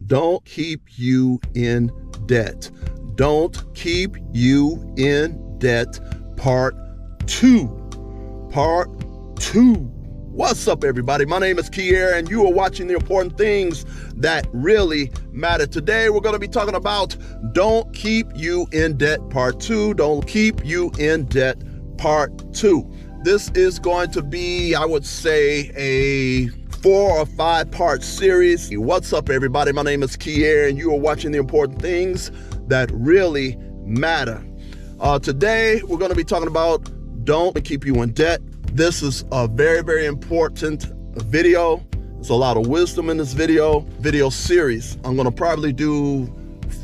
Don't keep you in debt. Don't keep you in debt. Part 2. Part 2. What's up, everybody? My name is Kier, and you are watching the important things that really matter. Today, we're going to be talking about Don't Keep You in Debt Part 2. Don't Keep You in Debt Part 2. This is going to be, I would say, a 4 or 5 part series. What's up, everybody? My name is Kier, and you are watching the important things that really matter. Today, we're going to be talking about Don't Keep You in Debt. This is a very, very important video. There's a lot of wisdom in this video series. I'm going to probably do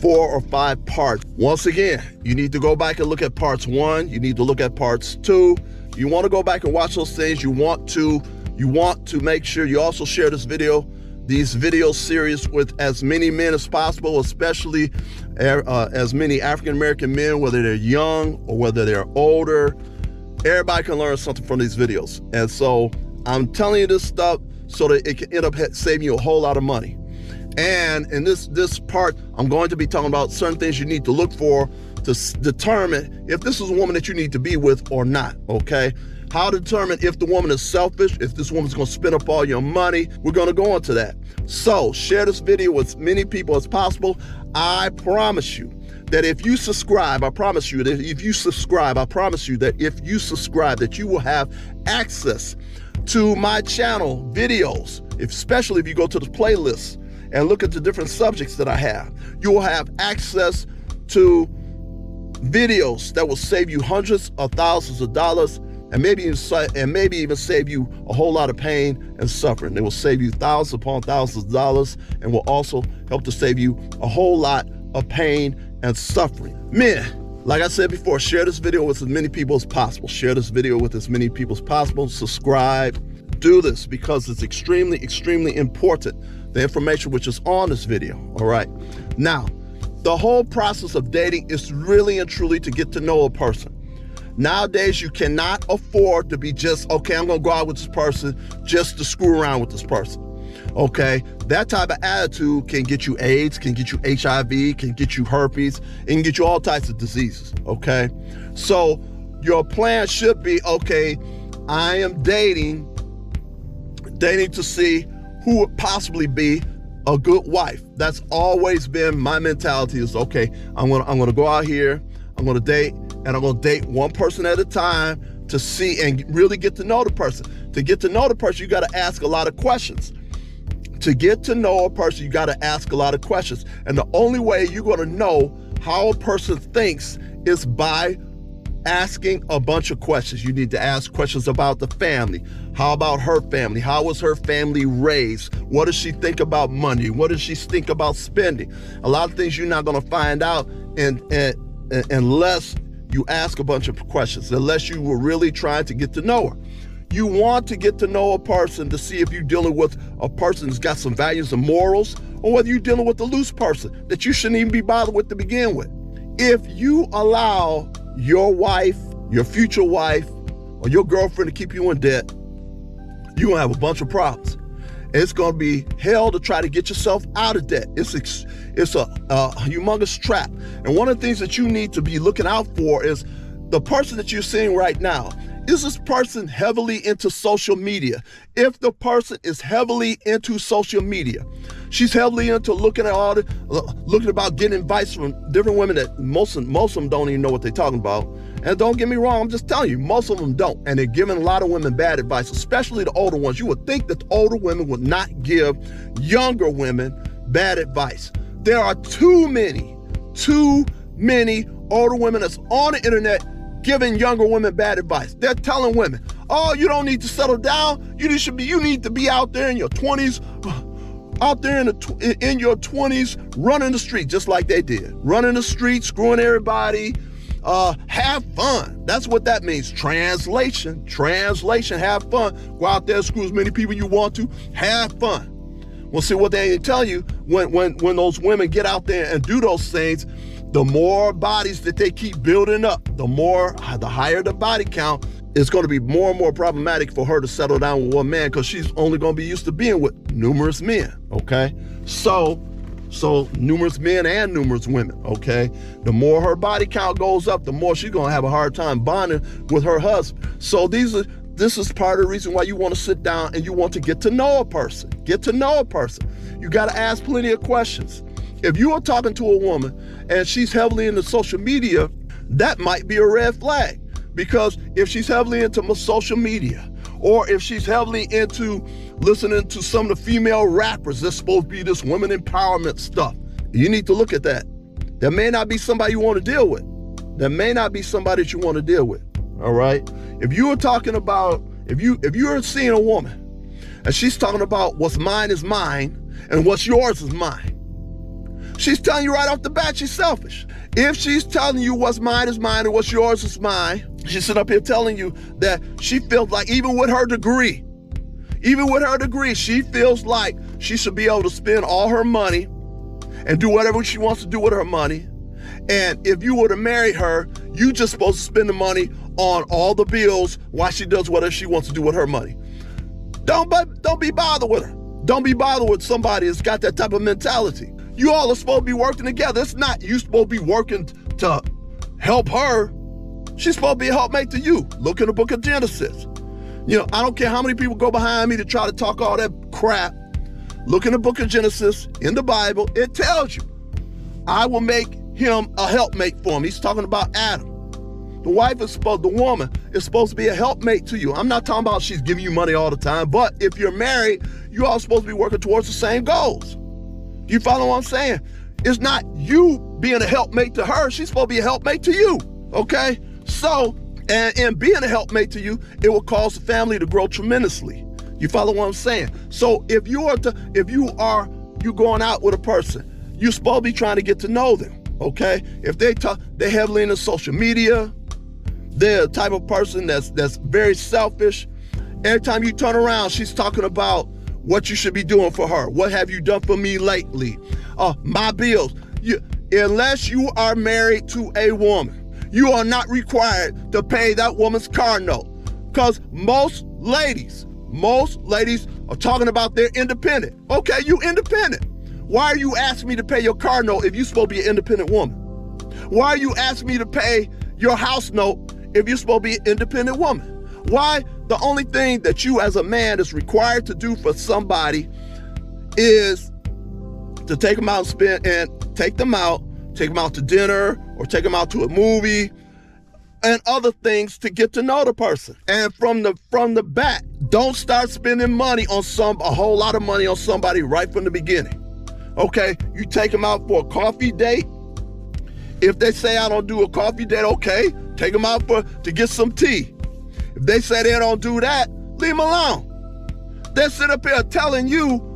4 or 5 parts. Once again, you need to go back and look at parts 1. You need to look at parts 2. You want to go back and watch those things. You want to make sure you also share these video series with as many men as possible, especially as many African American men, whether they're young or whether they're older. Everybody can learn something from these videos. And so I'm telling you this stuff so that it can end up saving you a whole lot of money. And in this part, I'm going to be talking about certain things you need to look for to determine if this is a woman that you need to be with or not, okay? How to determine if the woman is selfish, if this woman's gonna spend up all your money. We're gonna go into that. So share this video with as many people as possible. I promise you that if you subscribe, that you will have access to my channel videos, especially if you go to the playlist and look at the different subjects that I have. You will have access to videos that will save you hundreds of thousands of dollars and maybe even save you a whole lot of pain and suffering. They will save you thousands upon thousands of dollars and will also help to save you a whole lot of pain and suffering. Men, like I said before, share this video with as many people as possible. Share this video with as many people as possible. Subscribe. Do this because it's extremely, extremely important. The information which is on this video, all right? Now, the whole process of dating is really and truly to get to know a person. Nowadays, you cannot afford to be just, okay, I'm gonna go out with this person just to screw around with this person, okay? That type of attitude can get you AIDS, can get you HIV, can get you herpes, it can get you all types of diseases, okay? So your plan should be, okay, I am dating to see who would possibly be a good wife. That's always been my mentality is, okay, I'm gonna go out here, I'm gonna date, and I'm gonna date one person at a time to see and really get to know the person. To get to know the person, you gotta ask a lot of questions. To get to know a person, you gotta ask a lot of questions. And the only way you're gonna know how a person thinks is by asking a bunch of questions. You need to ask questions about the family. How about her family? How was her family raised? What does she think about money? What does she think about spending? A lot of things you're not gonna find out unless you ask a bunch of questions, unless you were really trying to get to know her. You want to get to know a person to see if you're dealing with a person that's got some values and morals, or whether you're dealing with a loose person that you shouldn't even be bothered with to begin with. If you allow your wife, your future wife, or your girlfriend to keep you in debt, you're gonna have a bunch of problems. It's gonna be hell to try to get yourself out of debt. It's a humongous trap. And one of the things that you need to be looking out for is the person that you're seeing right now. Is this person heavily into social media? If the person is heavily into social media, she's heavily into looking about getting advice from different women that most of them don't even know what they're talking about. And don't get me wrong, I'm just telling you, most of them don't. And they're giving a lot of women bad advice, especially the older ones. You would think that the older women would not give younger women bad advice. There are too many older women that's on the internet giving younger women bad advice. They're telling women, oh, you don't need to settle down. You need to be out there in your 20s, in your 20s, running the street just like they did. Running the street, screwing everybody, have fun. That's what that means. Translation, have fun. Go out there, screw as many people you want to, have fun. Well, see, what they ain't tell you, when those women get out there and do those things, the more bodies that they keep building up, the higher the body count, it's going to be more and more problematic for her to settle down with one man, because she's only going to be used to being with numerous men, okay? So So numerous men and numerous women, okay? The more her body count goes up, the more she's gonna have a hard time bonding with her husband. So this is part of the reason why you wanna sit down and you want to get to know a person. Get to know a person. You gotta ask plenty of questions. If you are talking to a woman and she's heavily into social media, that might be a red flag. Because if she's heavily into social media, or if she's heavily into listening to some of the female rappers that's supposed to be this women empowerment stuff, you need to look at that. That may not be somebody you want to deal with. That may not be somebody that you want to deal with, all right? If you are talking about, if you're seeing a woman and she's talking about what's mine is mine and what's yours is mine, she's telling you right off the bat she's selfish. If she's telling you what's mine is mine and what's yours is mine, she's sitting up here telling you that she feels like even with her degree, she feels like she should be able to spend all her money and do whatever she wants to do with her money. And if you were to marry her, you just supposed to spend the money on all the bills while she does whatever she wants to do with her money. Don't be bothered with her. Don't be bothered with somebody that's got that type of mentality. You all are supposed to be working together. It's not you supposed to be working to help her. She's supposed to be a helpmate to you. Look in the book of Genesis. You know, I don't care how many people go behind me to try to talk all that crap. Look in the book of Genesis, in the Bible, it tells you, I will make him a helpmate for him. He's talking about Adam. The woman is supposed to be a helpmate to you. I'm not talking about she's giving you money all the time, but if you're married, you're all supposed to be working towards the same goals. You follow what I'm saying? It's not you being a helpmate to her. She's supposed to be a helpmate to you, okay? So, and being a helpmate to you, it will cause the family to grow tremendously. You follow what I'm saying? So if you going out with a person, you're supposed to be trying to get to know them, okay? If they're heavily into social media, they're the type of person that's very selfish. Every time you turn around, she's talking about what you should be doing for her. What have you done for me lately? My bills. Unless you are married to a woman, you are not required to pay that woman's car note. Because most ladies are talking about they're independent. Okay, you independent. Why are you asking me to pay your car note if you're supposed to be an independent woman? Why are you asking me to pay your house note if you're supposed to be an independent woman? Why? The only thing that you as a man is required to do for somebody is to take them out and take them out to dinner or take them out to a movie and other things to get to know the person. And from the back, don't start spending money on a whole lot of money on somebody right from the beginning. Okay, you take them out for a coffee date. If they say I don't do a coffee date, okay, take them out to get some tea. If they say they don't do that, leave them alone. They sit up here telling you,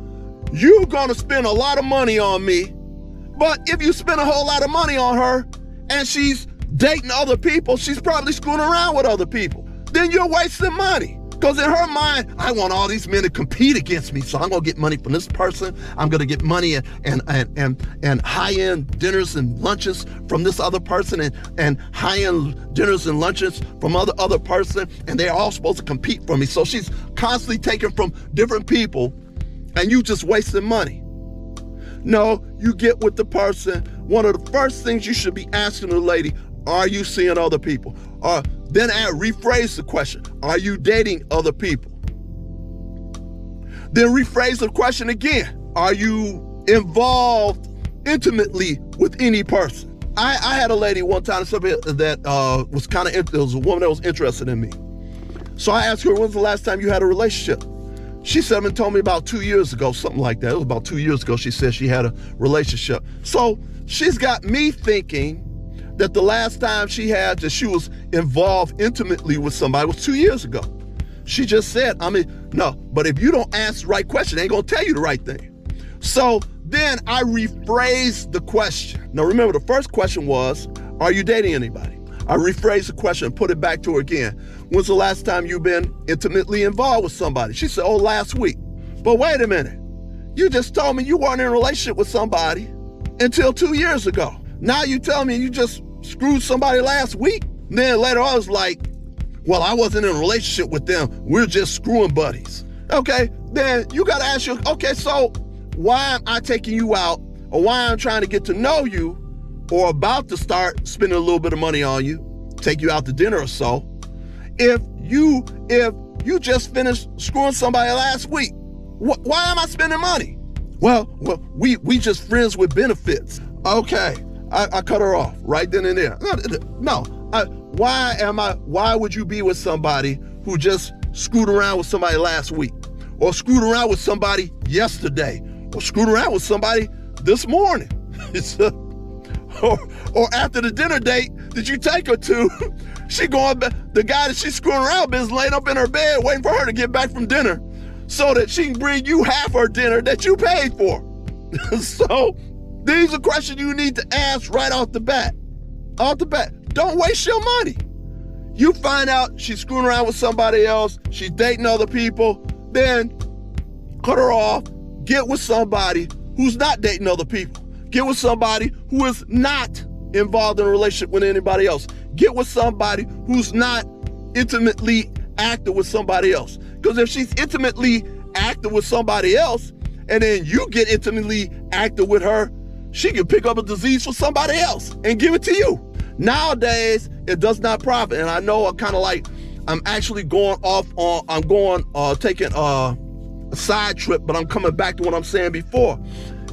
you're gonna spend a lot of money on me, but if you spend a whole lot of money on her and she's dating other people, she's probably screwing around with other people, then you're wasting money. Because in her mind, I want all these men to compete against me, so I'm gonna get money from this person. I'm gonna get money and high-end dinners and lunches from this other person, and high-end dinners and lunches from other person, and they're all supposed to compete for me. So she's constantly taking from different people, and you just wasting money. No, you get with the person. One of the first things you should be asking the lady, are you seeing other people? Or then rephrase the question, are you dating other people? Then rephrase the question again, are you involved intimately with any person? I had a lady one time that was a woman that was interested in me. So I asked her, when's the last time you had a relationship? She said and told me about 2 years ago, something like that. It was about 2 years ago she said she had a relationship. So she's got me thinking that the last time she was involved intimately with somebody was 2 years ago. She just said, no, but if you don't ask the right question, they ain't gonna tell you the right thing. So then I rephrased the question. Now remember, the first question was, are you dating anybody? I rephrased the question and put it back to her again. When's the last time you've been intimately involved with somebody? She said, last week. But wait a minute. You just told me you weren't in a relationship with somebody until 2 years ago. Now you tell me you just screwed somebody last week? And then later on, I was like, well, I wasn't in a relationship with them. We're just screwing buddies. Okay, then you got to ask you, okay, so why am I taking you out or why I'm trying to get to know you or about to start spending a little bit of money on you, take you out to dinner or so, if you just finished screwing somebody last week, why am I spending money? Well, we just friends with benefits. Okay, I cut her off right then and there. No, why would you be with somebody who just screwed around with somebody last week, or screwed around with somebody yesterday, or screwed around with somebody this morning? Or after the dinner date that you take her to, the guy that she's screwing around with is laying up in her bed waiting for her to get back from dinner so that she can bring you half her dinner that you paid for. So these are questions you need to ask right off the bat. Off the bat, don't waste your money. You find out she's screwing around with somebody else, she's dating other people, then cut her off, get with somebody who's not dating other people. Get with somebody who is not involved in a relationship with anybody else. Get with somebody who's not intimately active with somebody else. Because if she's intimately active with somebody else, and then you get intimately active with her, she can pick up a disease for somebody else and give it to you. Nowadays, it does not profit. And I know I'm actually going off on, taking a side trip, but I'm coming back to what I'm saying before.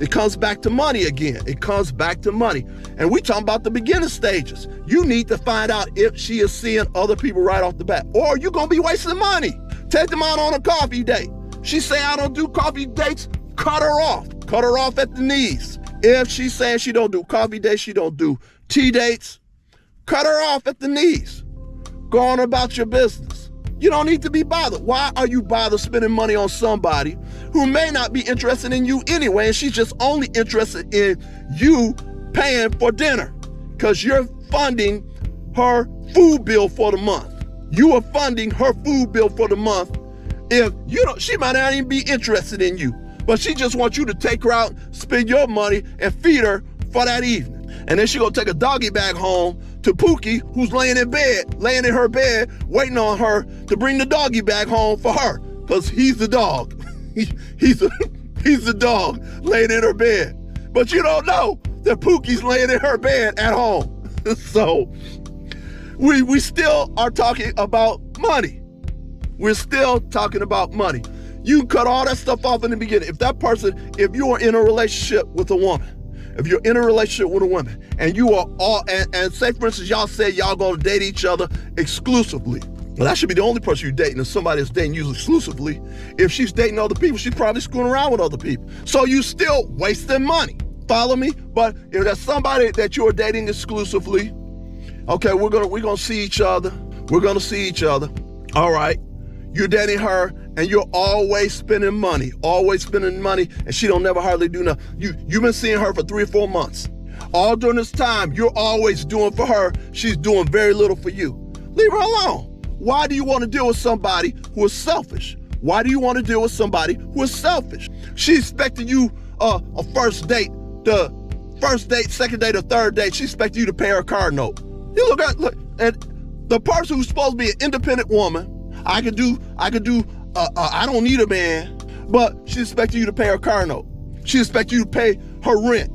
It comes back to money again. It comes back to money. And we talking about the beginning stages. You need to find out if she is seeing other people right off the bat, or you're going to be wasting money. Take them out on a coffee date. She say, I don't do coffee dates, cut her off. Cut her off at the knees. If she's saying she don't do coffee dates, she don't do tea dates, cut her off at the knees. Go on about your business. You don't need to be bothered. Why are you bothered spending money on somebody who may not be interested in you anyway, and she's just only interested in you paying for dinner because you're funding her food bill for the month. You are funding her food bill for the month. If you don't, she might not even be interested in you, but she just wants you to take her out, spend your money, and feed her for that evening. And then she gonna take a doggy bag home to Pookie, who's laying in her bed, waiting on her to bring the doggy bag home for her, because he's the dog. He's the dog laying in her bed. But you don't know that Pookie's laying in her bed at home. So we still are talking about money. We're still talking about money. You cut all that stuff off in the beginning. If you are in a relationship with a woman, if you're in a relationship with a woman, and you are and say for instance, y'all say y'all gonna date each other exclusively. Well, that should be the only person you're dating, is somebody that's dating you exclusively. If she's dating other people, she's probably screwing around with other people. So you still wasting money. Follow me? But if there's somebody that you're dating exclusively, okay, we're gonna see each other. We're gonna see each other. All right. You're dating her and you're always spending money, and she don't never hardly do nothing. You've been seeing her for 3 or 4 months. All during this time, you're always doing for her. She's doing very little for you. Leave her alone. Why do you want to deal with somebody who is selfish? Why do you want to deal with somebody who is selfish? She's expecting you a first date, second date, or third date. She's expecting you to pay her car note. You look, and the person who's supposed to be an independent woman, I don't need a man, but she expects you to pay her car note. She expects you to pay her rent.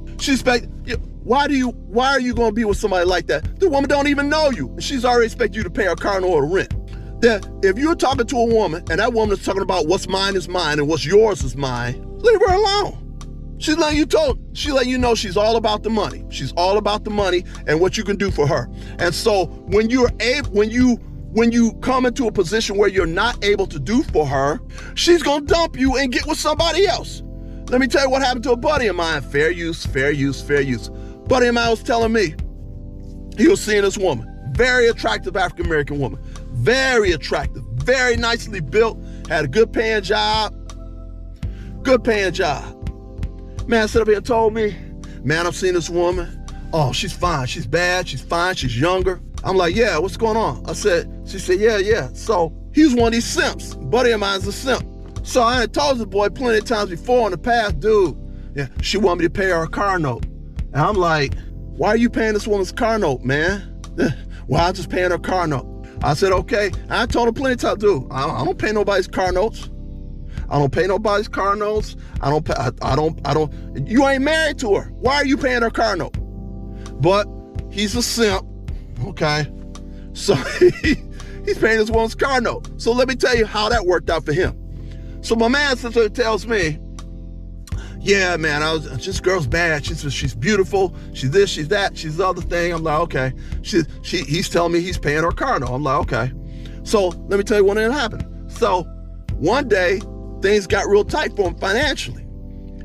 Why are you going to be with somebody like that? The woman don't even know you, and she's already expecting you to pay her car note or rent. That if you're talking to a woman, and that woman is talking about what's mine is mine and what's yours is mine, leave her alone. She's letting you know she's all about the money. She's all about the money and what you can do for her. And so when you come into a position where you're not able to do for her, she's gonna dump you and get with somebody else. Let me tell you what happened to a buddy of mine. Fair use. Buddy of mine was telling me he was seeing this woman, very attractive African-American woman, very attractive, very nicely built, had a good paying job. Man sat up here and told me, man, I'm seeing this woman. Oh, she's fine, she's bad, she's fine, she's younger. I'm like, yeah, what's going on? She said, yeah. So he was one of these simps. Buddy of mine's a simp. So I had told the boy plenty of times before in the past, dude, yeah, she wanted me to pay her car note. And I'm like, why are you paying this woman's car note, man? Well, I'm just paying her car note. I said, okay. I told her plenty of times, dude, I don't pay nobody's car notes. I don't pay nobody's car notes. I don't. You ain't married to her. Why are you paying her car note? But he's a simp, okay? So he's paying this woman's car note. So let me tell you how that worked out for him. So my man sister tells me, yeah, man, this girl's bad. She's beautiful. She's this, she's that, she's the other thing. I'm like, okay. He's telling me he's paying her car note. I'm like, okay. So let me tell you when it happened. So one day, things got real tight for him financially.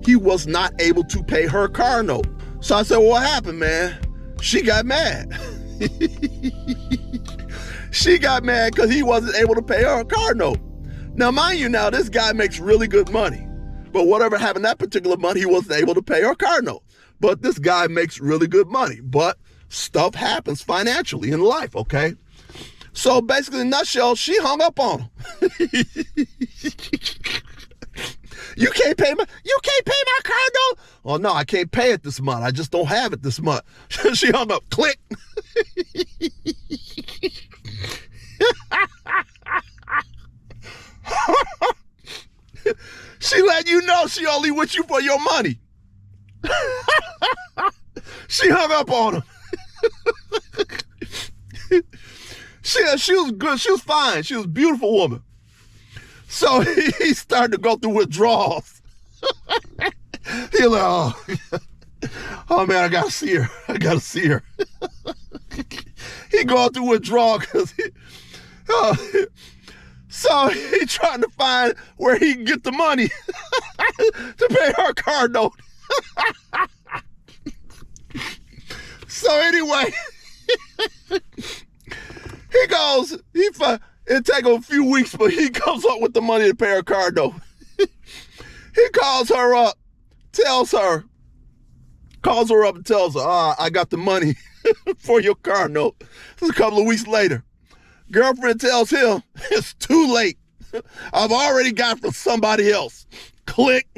He was not able to pay her car note. So I said, well, what happened, man? She got mad. She got mad because he wasn't able to pay her car note. Now, mind you, now this guy makes really good money. But whatever happened that particular month, he wasn't able to pay her car note. But this guy makes really good money. But stuff happens financially in life, okay? So basically, in a nutshell, she hung up on him. You can't pay my car note? Oh no, I can't pay it this month. I just don't have it this month. She hung up. Click. She let you know she only with you for your money. She hung up on him. She was good. She was fine. She was a beautiful woman. So he started to go through withdrawals. He like, oh man, I gotta see her. He going through withdrawal because so he trying to find where he can get the money to pay her car note. So anyway, he goes, it take him a few weeks, but he comes up with the money to pay her car note. He calls her up, tells her I got the money for your car note. This is a couple of weeks later. Girlfriend tells him, it's too late. I've already got from somebody else. Click.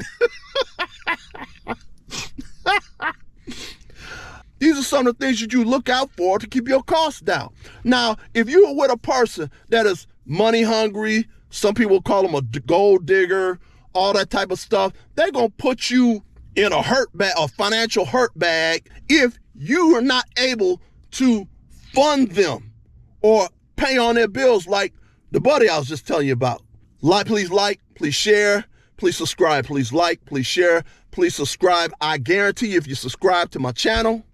These are some of the things that you look out for to keep your costs down. Now, if you're with a person that is money hungry, some people call them a gold digger, all that type of stuff, they're going to put you in a financial hurt bag if you are not able to fund them or pay on their bills like the buddy I was just telling you about. Please share, please subscribe, please like, please share, please subscribe. I guarantee you if you subscribe to my channel,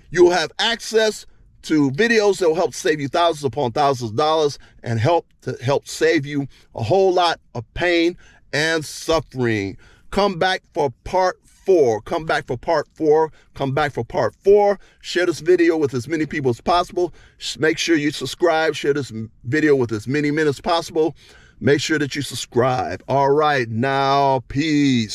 you'll have access to videos that will help save you thousands upon thousands of dollars and help save you a whole lot of pain and suffering. Come back for part 4. Share this video with as many people as possible. Make sure you subscribe. Share this video with as many men as possible. Make sure that you subscribe. All right, now, peace.